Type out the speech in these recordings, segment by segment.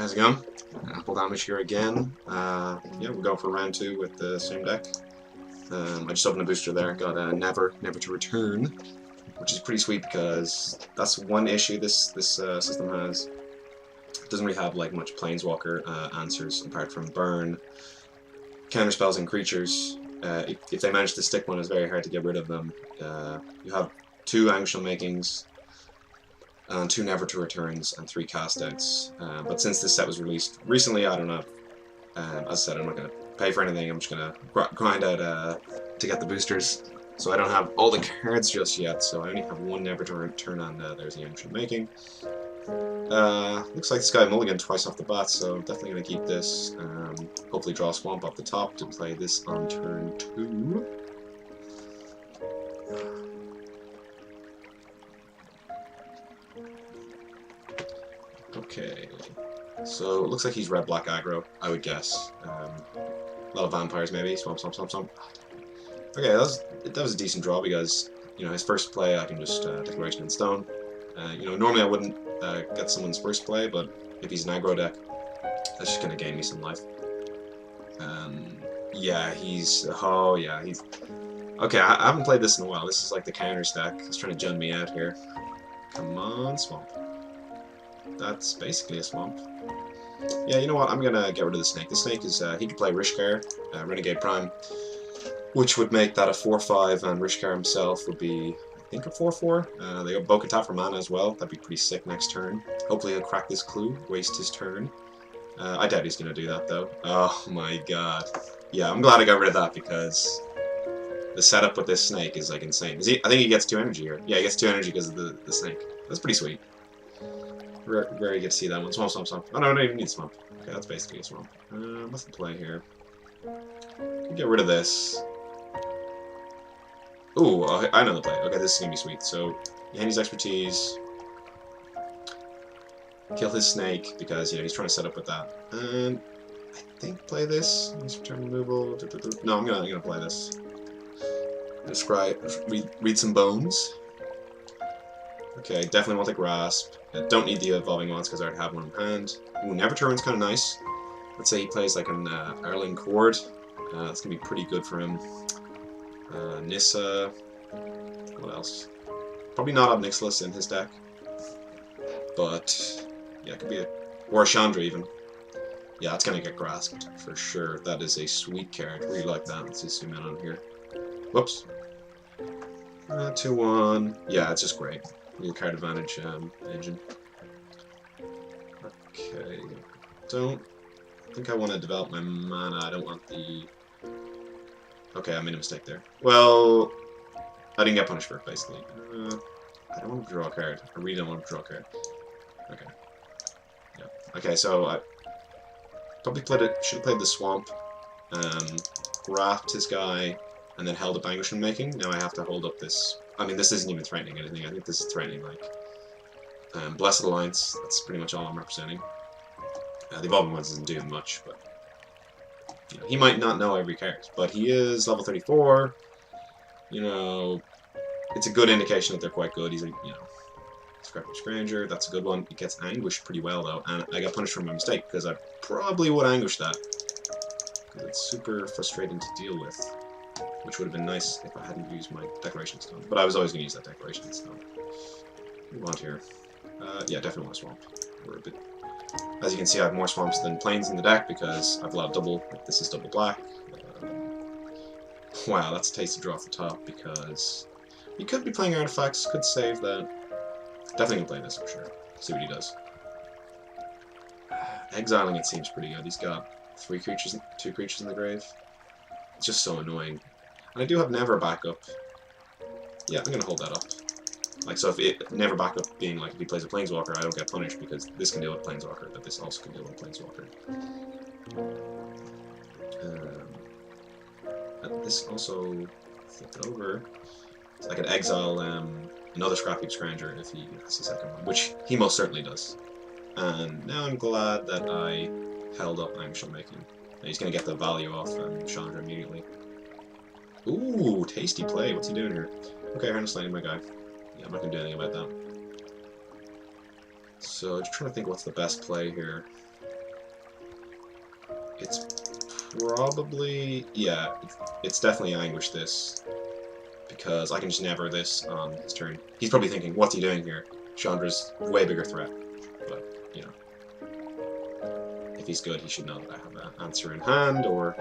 how's it going? Full damage here again. Yeah, we're going for round 2 with the same deck. I just opened a booster there, got Never to Return, which is pretty sweet because that's one issue this system has. It doesn't really have like much Planeswalker answers apart from burn, counterspells, and creatures. If they manage to stick one, it's very hard to get rid of them. You have 2 Anguishal Makings, and 2 Never to Returns, and 3 cast outs. But since this set was released recently, I don't know. As I said, I'm not going to pay for anything. I'm just going to grind out to get the boosters. So I don't have all the cards just yet. So I only have 1 Never to Return, and there's the Anguishal Making. Looks like this guy mulliganed twice off the bat, so definitely going to keep this. Hopefully draw a Swamp off the top to play this on turn 2. Okay, so it looks like he's red-black aggro, I would guess. A lot of vampires maybe, swamp. Okay, that was a decent draw because, you know, his first play I can just Declaration in Stone. You know, normally I wouldn't get someone's first play, but if he's an aggro deck, that's just going to gain me some life. Yeah, he's... Oh, yeah, he's... Okay, I haven't played this in a while. This is like the counter stack. He's trying to jump me out here. Come on, Swamp. That's basically a Swamp. Yeah, you know what? I'm gonna get rid of the Snake. The Snake is, he could play Rishkar, Renegade Prime, which would make that a 4-5, and Rishkar himself would be, I think, a 4-4. They got Bo-Katan for mana as well. That'd be pretty sick next turn. Hopefully he'll crack this clue, waste his turn. I doubt he's gonna do that, though. Oh my god. Yeah, I'm glad I got rid of that, because the setup with this Snake is, like, insane. I think he gets 2 energy here. Yeah, he gets 2 energy because of the Snake. That's pretty sweet. Very good to see that one. Swamp. Oh no, I don't even need Swamp. Okay, that's basically a Swamp. What's the play here? Can get rid of this. Ooh, I know the play. Okay, this is gonna be sweet. So, Yanni's Expertise. Kill his Snake, because, you know, he's trying to set up with that. And I think play this. Let's return removal. No, I'm gonna play this. Read some bones. Okay, definitely want the Grasp. Don't need the Evolving Wands because I already have one in hand. Ooh, Never Turn's kind of nice. Let's say he plays like an Erling Chord. That's going to be pretty good for him. Nissa. What else? Probably not Obnixilis in his deck. But, yeah, it could be a... Or a Chandra, even. Yeah, it's going to get grasped, for sure. That is a sweet card. Really like that. Let's just zoom in on here. Whoops. 2-1. Yeah, it's just great. Little card advantage engine. Okay. Don't think I want to develop my mana. I don't want the... Okay, I made a mistake there. Well, I didn't get punished for it, basically. I don't want to draw a card. I really don't want to draw a card. Okay. Yeah. Okay, so I probably should have played the Swamp. Graphed his guy, and then held up Anguishal Making. Now I have to hold up this... I mean, this isn't even threatening anything. I think this is threatening, like, Blessed Alliance. That's pretty much all I'm representing. The Evolving Ones isn't doing much, but... You know, he might not know every card, but he is level 34. You know, it's a good indication that they're quite good. He's a, you know, Scrappy Granger, that's a good one. He gets Anguished pretty well, though, and I got punished for my mistake, because I probably would Anguish that. Because it's super frustrating to deal with. Which would have been nice if I hadn't used my Declaration Stone. But I was always going to use that Declaration Stone. What do we want here? Yeah, definitely want a Swamp. We're a bit... As you can see, I have more Swamps than Plains in the deck because I have a lot of double... Like, this is double black. Wow, that's a tasty draw off the top because... You could be playing Artifacts, could save that. Definitely going to play this for sure. See what he does. Exiling it seems pretty good. He's got 2 creatures in the grave. It's just so annoying. And I do have Never backup. Yeah, I'm gonna hold that up. Like, so if it Never backup being like if he plays a Planeswalker, I don't get punished because this can deal with Planeswalker, but this also can deal with Planeswalker. This also flip it over. So I could exile another Scrappy Granger if he has the second one, which he most certainly does. And now I'm glad that I held up Anguishal Making. And he's gonna get the value off Chandra immediately. Ooh, tasty play. What's he doing here? Okay, Harness Lightning, my guy. Yeah, I'm not gonna do anything about that. So, just trying to think what's the best play here. It's probably, yeah, it's definitely Anguish this, because I can just never this on his turn. He's probably thinking, what's he doing here? Chandra's way bigger threat, but, you know, if he's good, he should know that I have an answer in hand, or,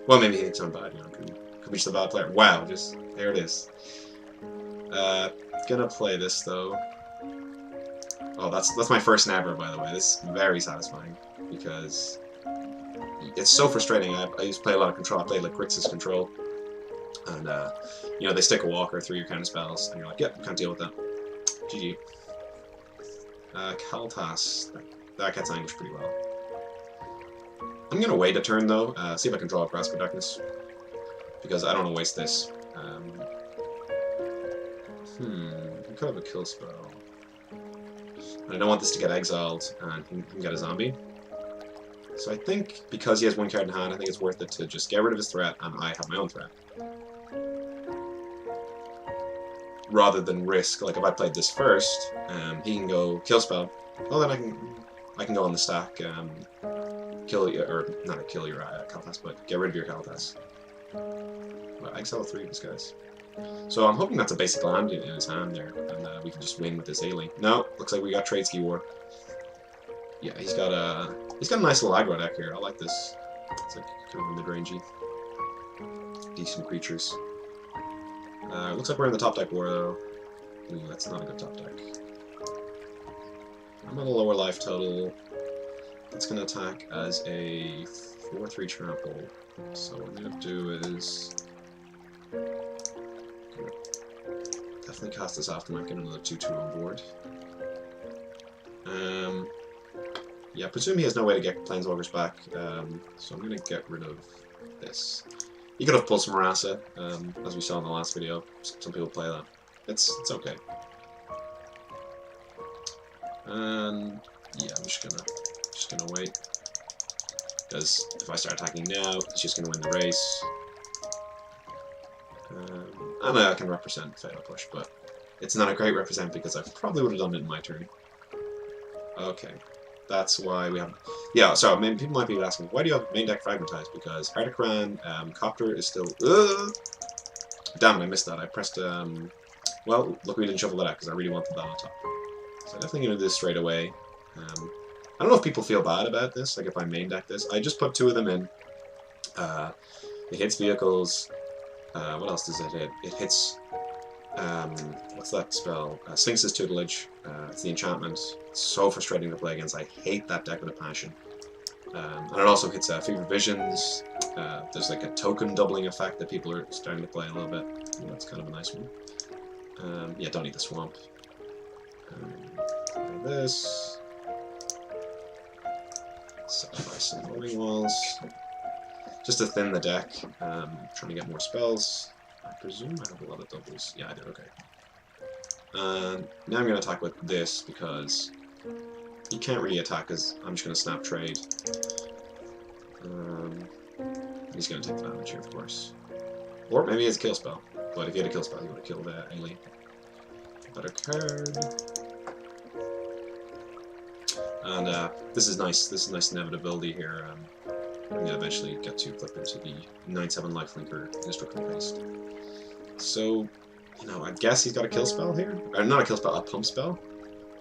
well, maybe he thinks I'm bad, you know, could be just a bad player. Wow, just, there it is. Gonna play this, though. Oh, that's my first never, by the way. This is very satisfying, because it's so frustrating. I used to play a lot of control. I played like Grixis control, and you know, they stick a walker through your counter spells, and you're like, yep, can't deal with that. GG. Kaltas, that gets Anguish pretty well. I'm gonna wait a turn though, see if I can draw a Grasp of Darkness, because I don't want to waste this. He could have a kill spell. And I don't want this to get exiled, and he can get a zombie. So I think, because he has one card in hand, I think it's worth it to just get rid of his threat, and I have my own threat. Rather than risk, like if I played this first, he can go kill spell. Well, then I can go on the stack, kill your, or not kill your Kaltas, but get rid of your Kaltas. Well, exile 3 of these guys. So I'm hoping that's a basic land in his hand there, and we can just win with this Ailey. No, looks like we got Trade Ski War. Yeah, he's got a nice little aggro deck here. I like this. It's like kind of mid-rangey, decent creatures. Looks like we're in the top deck war though. Ooh, that's not a good top deck. I'm at a lower life total. That's gonna attack as a 4/3 trample. So what I'm gonna do is definitely cast this after I get another 2/2 on board. Yeah, presume he has no way to get Planeswalkers back, so I'm going to get rid of this. You could have pulled some Marasa, as we saw in the last video. Some people play that. It's okay. And yeah, I'm just gonna wait, because if I start attacking now, he's just gonna win the race. And I can represent Fatal Push, but it's not a great represent because I probably would have done it in my turn. Okay. That's why we have... Yeah, so people might be asking, why do you have main deck fragmentized? Because Articran, Copter is still... Damn it, I missed that. I pressed... Well, look, we didn't shuffle that out because I really wanted that on top. So I'm definitely going to do this straight away. I don't know if people feel bad about this, like if I main deck this. I just put 2 of them in. It hits vehicles. What else does it hit? It hits... what's that spell? Sphinx's Tutelage. It's the enchantment. It's so frustrating to play against. I hate that deck with a passion. And it also hits Fever Visions. There's like a token doubling effect that people are starting to play a little bit. Well, that's kind of a nice one. Yeah, don't need the swamp. This. Sacrifice some rolling walls. Just to thin the deck. Trying to get more spells. I presume I have a lot of doubles. Yeah, I do, okay. Now I'm going to attack with this because he can't really attack because I'm just going to snap trade. He's going to take the damage here, of course. Or maybe he has a kill spell. But if he had a kill spell, he would have killed Ailey. Better card. And this is nice. This is nice inevitability here. I'm going to eventually get to flip into the 9/7 lifelinker indestructible haste. So, you know, I guess he's got a kill spell here. Or not a kill spell, a pump spell.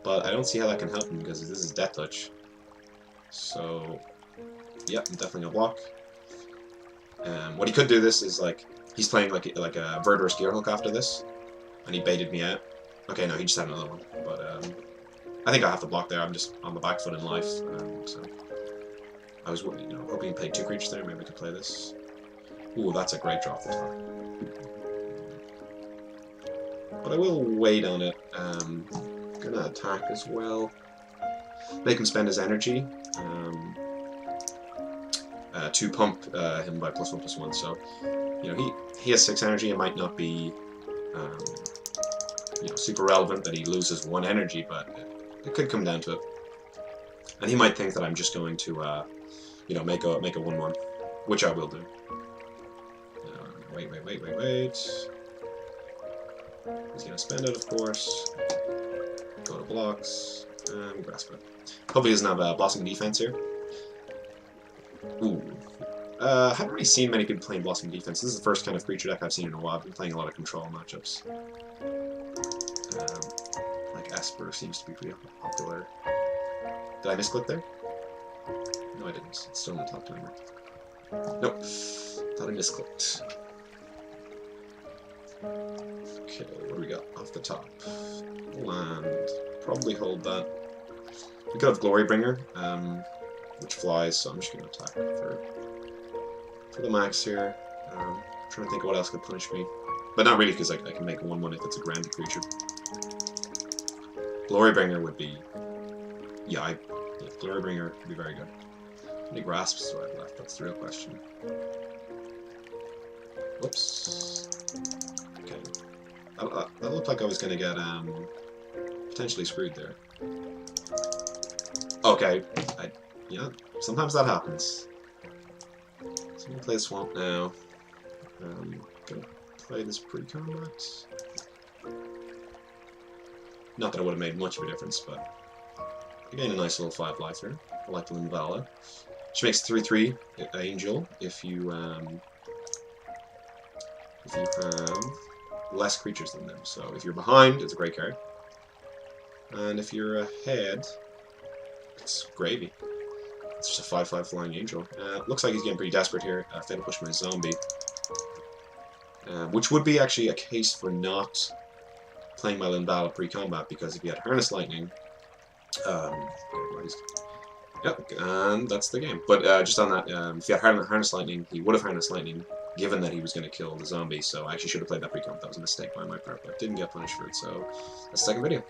But I don't see how that can help him because this is Death Touch. So, yep, I'm definitely gonna block. What he could do this is like he's playing like a Verdurous Gearhook after this, and he baited me out. Okay, no, he just had another one. But I think I have to block there. I'm just on the back foot in life. So I was, you know, hoping he played 2 creatures there. Maybe I could play this. Ooh, that's a great draw off the top. But I will wait on it. Gonna attack as well. Make him spend his energy to pump him by +1/+1. So, you know, he has 6 energy. It might not be, you know, super relevant that he loses 1 energy, but it could come down to it. And he might think that I'm just going to, you know, make a 1/1, which I will do. Wait. He's gonna spend it, of course. Go to blocks and grasp it. Hopefully he doesn't have a blossoming defense here. Ooh. I haven't really seen many people playing Blossom Defense. This is the first kind of creature deck I've seen in a while. I've been playing a lot of control matchups. Like Esper seems to be pretty popular. Did I misclick there? No, I didn't. It's still in the top timer. Nope. Thought I misclicked. Okay, what do we got off the top? Land. Probably hold that. We could have Glorybringer, which flies, so I'm just going to attack for the max here. Trying to think of what else could punish me. But not really, because I can make a 1/1 if it's a grounded creature. Glorybringer would be... Yeah, Glorybringer would be very good. How many grasps do I have left? That's the real question. Whoops. Okay. That looked like I was going to get potentially screwed there. Okay. Yeah, sometimes that happens. So I'm going to play the Swamp now. Going to play this pre-combat. Not that it would have made much of a difference, but I gain a nice little 5 life here. I like the Linvala. She makes 3/3 Angel if you have less creatures than them. So if you're behind, it's a great card. And if you're ahead, it's gravy. It's just a 5/5 Flying Angel. Looks like he's getting pretty desperate here. Fatal Push my Zombie. Which would be actually a case for not playing my Linvala pre-combat, because if he had Harness Lightning... Yep, and that's the game. But just on that, if he had Harness Lightning, he would have Harness Lightning, given that he was going to kill the zombie, so I actually should have played that pre-comp. That was a mistake by my part, but didn't get punished for it, so that's the second video.